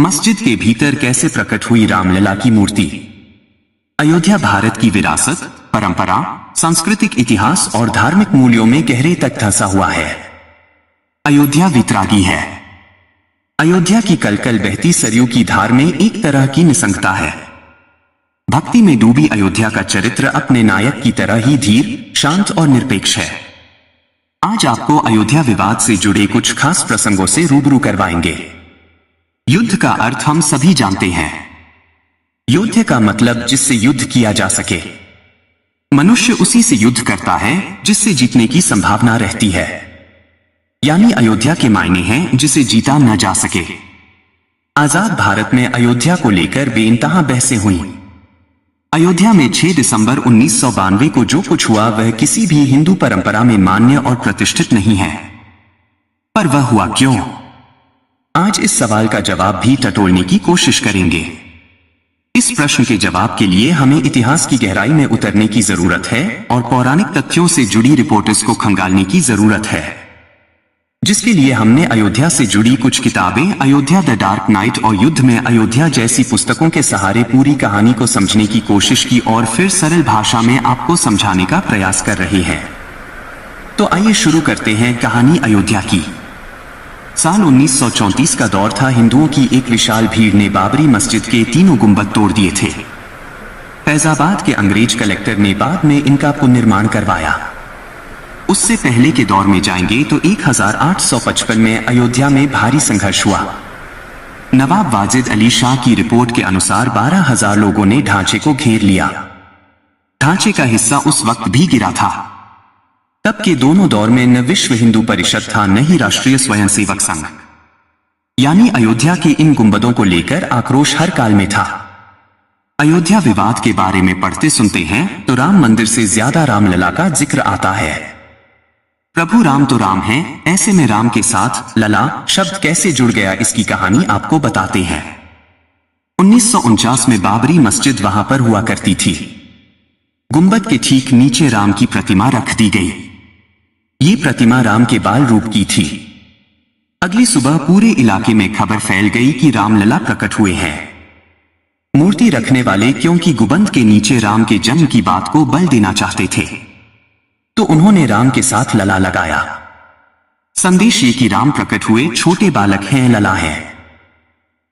मस्जिद के भीतर कैसे प्रकट हुई रामलला की मूर्ति। अयोध्या भारत की विरासत, परंपरा, सांस्कृतिक इतिहास और धार्मिक मूल्यों में गहरे तक धंसा हुआ है। अयोध्या वितरागी है। अयोध्या की कलकल बहती सरयू की धार में एक तरह की निसंगता है। भक्ति में डूबी अयोध्या का चरित्र अपने नायक की तरह ही धीर, शांत और निरपेक्ष है। आज आपको अयोध्या विवाद से जुड़े कुछ खास प्रसंगों से रूबरू करवाएंगे। युद्ध का अर्थ हम सभी जानते हैं। युद्ध का मतलब जिससे युद्ध किया जा सके। मनुष्य उसी से युद्ध करता है जिससे जीतने की संभावना रहती है। यानी अयोध्या के मायने हैं जिसे जीता न जा सके। आजाद भारत में अयोध्या को लेकर बेइंतहा बहसें हुई। अयोध्या में 6 दिसंबर 1992 को जो कुछ हुआ वह किसी भी हिंदू परंपरा में मान्य और प्रतिष्ठित नहीं है। पर वह हुआ क्यों? आज इस सवाल का जवाब भी टटोलने की कोशिश करेंगे। इस प्रश्न के जवाब के लिए हमें इतिहास की गहराई में उतरने की जरूरत है और पौराणिक तथ्यों से जुड़ी रिपोर्ट्स को खंगालने की जरूरत है, जिसके लिए हमने अयोध्या से जुड़ी कुछ किताबें, अयोध्या द डार्क नाइट और युद्ध में अयोध्या जैसी पुस्तकों के सहारे पूरी कहानी को समझने की कोशिश की और फिर सरल भाषा में आपको समझाने का प्रयास कर रहे हैं। तो आइए शुरू करते हैं कहानी अयोध्या की। साल 1934 का दौर था। हिंदुओं की एक विशाल भीड़ ने बाबरी मस्जिद के 3 गुंबद तोड़ दिए थे। फैजाबाद के अंग्रेज कलेक्टर ने बाद में इनका पुनर्निर्माण करवाया। उससे पहले के दौर में जाएंगे तो 1855 में अयोध्या में भारी संघर्ष हुआ। नवाब वाजिद अली शाह की रिपोर्ट के अनुसार 12,000 लोगों ने ढांचे को घेर लिया। ढांचे का हिस्सा उस वक्त भी गिरा था। तब के दोनों दौर में न विश्व हिंदू परिषद था न ही राष्ट्रीय स्वयंसेवक संघ। यानी अयोध्या के इन गुंबदों को लेकर आक्रोश हर काल में था। अयोध्या विवाद के बारे में पढ़ते सुनते हैं तो राम मंदिर से ज्यादा रामलला का जिक्र आता है। प्रभु राम तो राम हैं, ऐसे में राम के साथ लला शब्द कैसे जुड़ गया, इसकी कहानी आपको बताते हैं। 1949 में बाबरी मस्जिद वहां पर हुआ करती थी। गुंबद के ठीक नीचे राम की प्रतिमा रख दी गई। ये प्रतिमा राम के बाल रूप की थी। अगली सुबह पूरे इलाके में खबर फैल गई कि रामलला प्रकट हुए हैं। मूर्ति रखने वाले क्योंकि गुंबद के नीचे राम के जन्म की बात को बल देना चाहते थे, तो उन्होंने राम के साथ लला लगाया। संदेश ये कि राम प्रकट हुए, छोटे बालक हैं, लला है।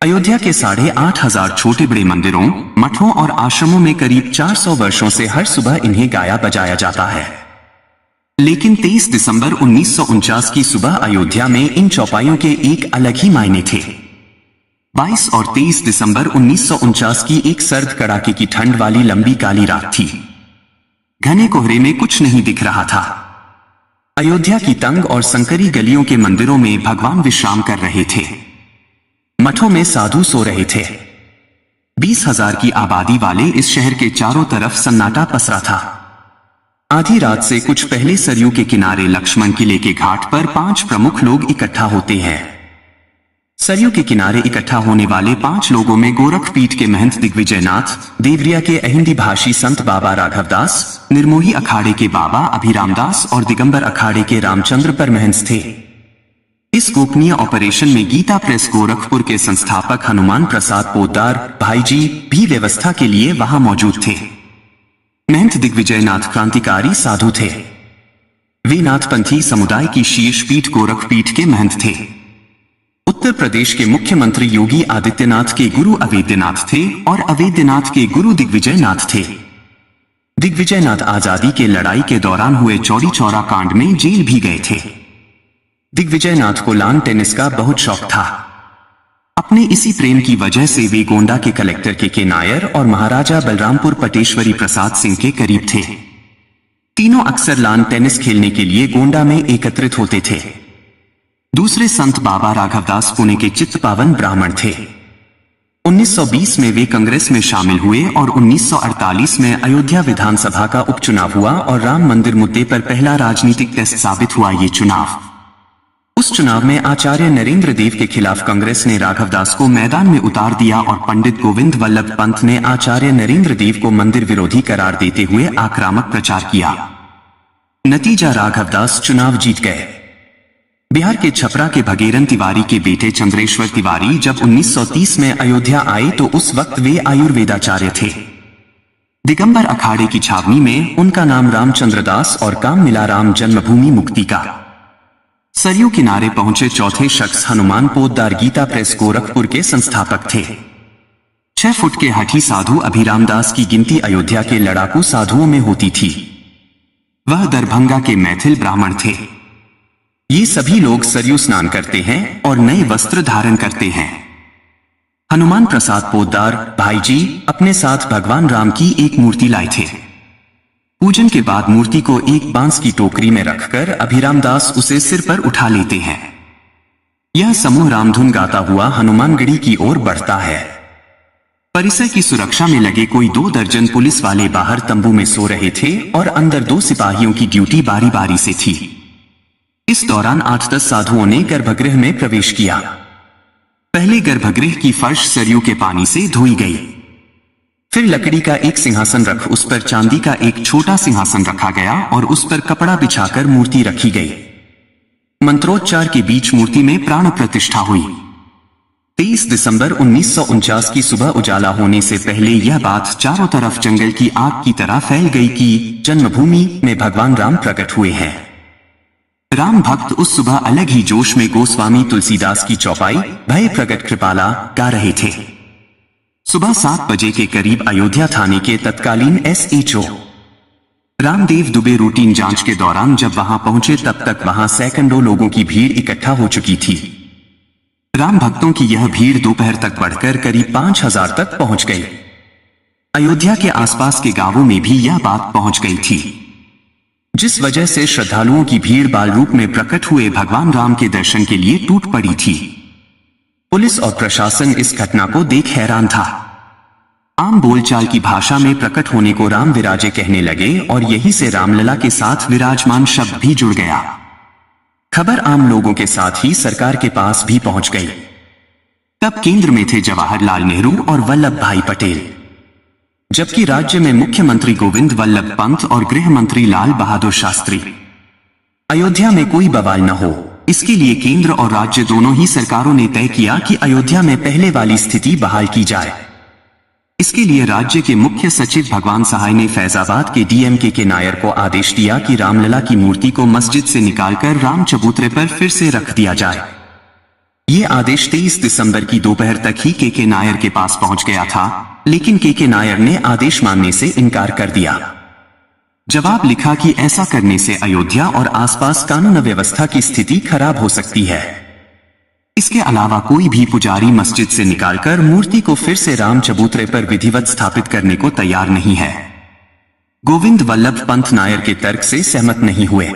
अयोध्या के 8,500 छोटे बड़े मंदिरों, मठों और आश्रमों में करीब 400 वर्षों से हर सुबह इन्हें गाया बजाया जाता है। लेकिन 23 दिसंबर 1949 की सुबह अयोध्या में इन चौपाइयों के एक अलग ही मायने थे। 22 और 23 दिसंबर 1949 की एक सर्द कड़ाके की ठंड वाली लंबी काली रात थी। घने कोहरे में कुछ नहीं दिख रहा था। अयोध्या की तंग और संकरी गलियों के मंदिरों में भगवान विश्राम कर रहे थे। मठों में साधु सो रहे थे। 20,000 की आबादी वाले इस शहर के चारों तरफ सन्नाटा पसरा था। आधी रात से कुछ पहले सरयू के किनारे लक्ष्मण किले के घाट पर 5 प्रमुख लोग इकट्ठा होते हैं। सरयू के किनारे इकट्ठा होने वाले 5 लोगों में गोरखपीठ के महंत दिग्विजयनाथ, देवरिया के अहिंदी भाषी संत बाबा राघवदास, निर्मोही अखाड़े के बाबा अभिरामदास और दिगंबर अखाड़े के रामचंद्र परमहंस थे। इस गोपनीय ऑपरेशन में गीता प्रेस गोरखपुर के संस्थापक हनुमान प्रसाद पोद्दार भाईजी भी व्यवस्था के लिए वहां मौजूद थे। महंत दिग्विजयनाथ क्रांतिकारी साधु थे। वे नाथपंथी समुदाय की शीर्ष पीठ गोरखपीठ के महंत थे। उत्तर प्रदेश के मुख्यमंत्री योगी आदित्यनाथ के गुरु अवेद्यनाथ थे और अवेद्यनाथ के गुरु दिग्विजयनाथ थे। दिग्विजयनाथ आजादी के लड़ाई के दौरान हुए चौरी चौरा कांड में जेल भी गए थे। दिग्विजयनाथ को लान टेनिस का बहुत शौक था। अपने इसी प्रेम की वजह से वे गोंडा के कलेक्टर के नायर और महाराजा बलरामपुर पटेश्वरी प्रसाद सिंह के करीब थे। तीनों अक्सर लान टेनिस खेलने के लिए गोंडा में एकत्रित होते थे। दूसरे संत बाबा राघवदास पुणे के चित्तपावन ब्राह्मण थे। 1920 में वे कांग्रेस में शामिल हुए और 1948 में अयोध्या विधानसभा का उपचुनाव हुआ और राम मंदिर मुद्दे पर पहला राजनीतिक टेस्ट साबित हुआ ये चुनाव। उस चुनाव में आचार्य नरेंद्र देव के खिलाफ कांग्रेस ने राघवदास को मैदान में उतार दिया और पंडित गोविंद वल्लभ पंत ने आचार्य नरेंद्र देव को मंदिर विरोधी करार देते हुए आक्रामक प्रचार किया। नतीजा, राघवदास चुनाव जीत गए। बिहार के छपरा के भगेरन तिवारी के बेटे चंद्रेश्वर तिवारी जब 1930 में अयोध्या आए तो उस वक्त वे आयुर्वेदाचार्य थे। दिगंबर अखाड़े की छावनी में उनका नाम रामचंद्र दास और काम मिला राम जन्मभूमि मुक्ति का। सरयू किनारे पहुंचे चौथे शख्स हनुमान पोद्दार गीता प्रेस गोरखपुर के संस्थापक थे। 6 फुट के हठी साधु अभिराम दास की गिनती अयोध्या के लड़ाकू साधुओं में होती थी। वह दरभंगा के मैथिल ब्राह्मण थे। ये सभी लोग सरयू स्नान करते हैं और नए वस्त्र धारण करते हैं। हनुमान प्रसाद पोद्दार भाई जी अपने साथ भगवान राम की एक मूर्ति लाए थे। पूजन के बाद मूर्ति को एक बांस की टोकरी में रखकर अभिराम दास उसे सिर पर उठा लेते हैं। यह समूह रामधुन गाता हुआ हनुमानगढ़ी की ओर बढ़ता है। परिसर की सुरक्षा में लगे कोई 2 दर्जन पुलिस वाले बाहर तंबू में सो रहे थे और अंदर 2 सिपाहियों की ड्यूटी बारी बारी से थी। इस दौरान 8-10 साधुओं ने गर्भगृह में प्रवेश किया। पहले गर्भगृह की फर्श सरयू के पानी से धोई गई। फिर लकड़ी का एक सिंहासन रख उस पर चांदी का एक छोटा सिंहासन रखा गया और उस पर कपड़ा बिछाकर मूर्ति रखी गई। मंत्रोच्चार के बीच मूर्ति में प्राण प्रतिष्ठा हुई। 23 दिसंबर 1949 की सुबह उजाला होने से पहले यह बात चारों तरफ जंगल की आग की तरह फैल गई कि जन्मभूमि में भगवान राम प्रकट हुए हैं। राम भक्त उस सुबह अलग ही जोश में गोस्वामी तुलसीदास की चौपाई भय प्रगट कृपाला गा रहे थे। सुबह 7 बजे के करीब अयोध्या थाने के तत्कालीन SHO रामदेव दुबे रूटीन जांच के दौरान जब वहां पहुंचे तब तक वहां सैकड़ों लोगों की भीड़ इकट्ठा हो चुकी थी। राम भक्तों की यह भीड़ दोपहर तक बढ़कर करीब 5000 तक पहुंच गई। अयोध्या के आसपास के गांवों में भी यह बात पहुंच गई थी, जिस वजह से श्रद्धालुओं की भीड़ बाल रूप में प्रकट हुए भगवान राम के दर्शन के लिए टूट पड़ी थी। पुलिस और प्रशासन इस घटना को देख हैरान था। आम बोलचाल की भाषा में प्रकट होने को राम विराजे कहने लगे और यहीं से रामलला के साथ विराजमान शब्द भी जुड़ गया। खबर आम लोगों के साथ ही सरकार के पास भी पहुंच गई। तब केंद्र में थे जवाहरलाल नेहरू और वल्लभ भाई पटेल, जबकि राज्य में मुख्यमंत्री गोविंद वल्लभ पंत और गृह मंत्री लाल बहादुर शास्त्री। अयोध्या में कोई बवाल न हो, इसके लिए केंद्र और राज्य दोनों ही सरकारों ने तय किया कि अयोध्या में पहले वाली स्थिति बहाल की जाए। इसके लिए राज्य के मुख्य सचिव भगवान सहाय ने फैजाबाद के DM के नायर को आदेश दिया कि रामलला की मूर्ति को मस्जिद से निकालकर राम चबूतरे पर फिर से रख दिया जाए। ये आदेश 23 दिसंबर की दोपहर तक ही के नायर के पास पहुंच गया था, लेकिन के नायर ने आदेश मानने से इनकार कर दिया। जवाब लिखा कि ऐसा करने से अयोध्या और आसपास कानून व्यवस्था की स्थिति खराब हो सकती है। इसके अलावा कोई भी पुजारी मस्जिद से निकालकर मूर्ति को फिर से राम चबूतरे पर विधिवत स्थापित करने को तैयार नहीं है। गोविंद वल्लभ पंत नायर के तर्क से सहमत नहीं हुए।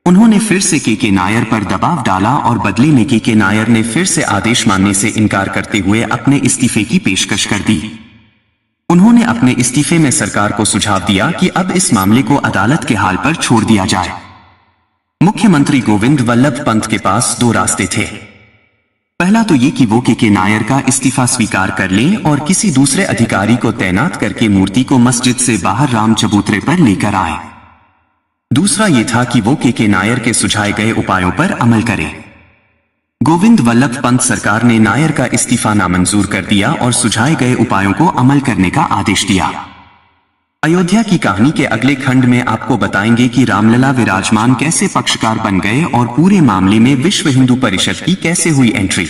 उन्होंने फिर से के नायर पर दबाव डाला और बदले में के नायर ने फिर से आदेश मानने से इनकार करते हुए अपने इस्तीफे की पेशकश कर दी। उन्होंने अपने इस्तीफे में सरकार को सुझाव दिया कि अब इस मामले को अदालत के हाल पर छोड़ दिया जाए। मुख्यमंत्री गोविंद वल्लभ पंत के पास 2 रास्ते थे। पहला तो ये कि वो के नायर का इस्तीफा स्वीकार कर लें और किसी दूसरे अधिकारी को तैनात करके मूर्ति को मस्जिद से बाहर राम चबूतरे पर लेकर आए। दूसरा ये था कि वो के नायर के सुझाए गए उपायों पर अमल करें। गोविंद वल्लभ पंत सरकार ने नायर का इस्तीफा नामंजूर कर दिया और सुझाए गए उपायों को अमल करने का आदेश दिया। अयोध्या की कहानी के अगले खंड में आपको बताएंगे कि रामलला विराजमान कैसे पक्षकार बन गए और पूरे मामले में विश्व हिंदू परिषद की कैसे हुई एंट्री।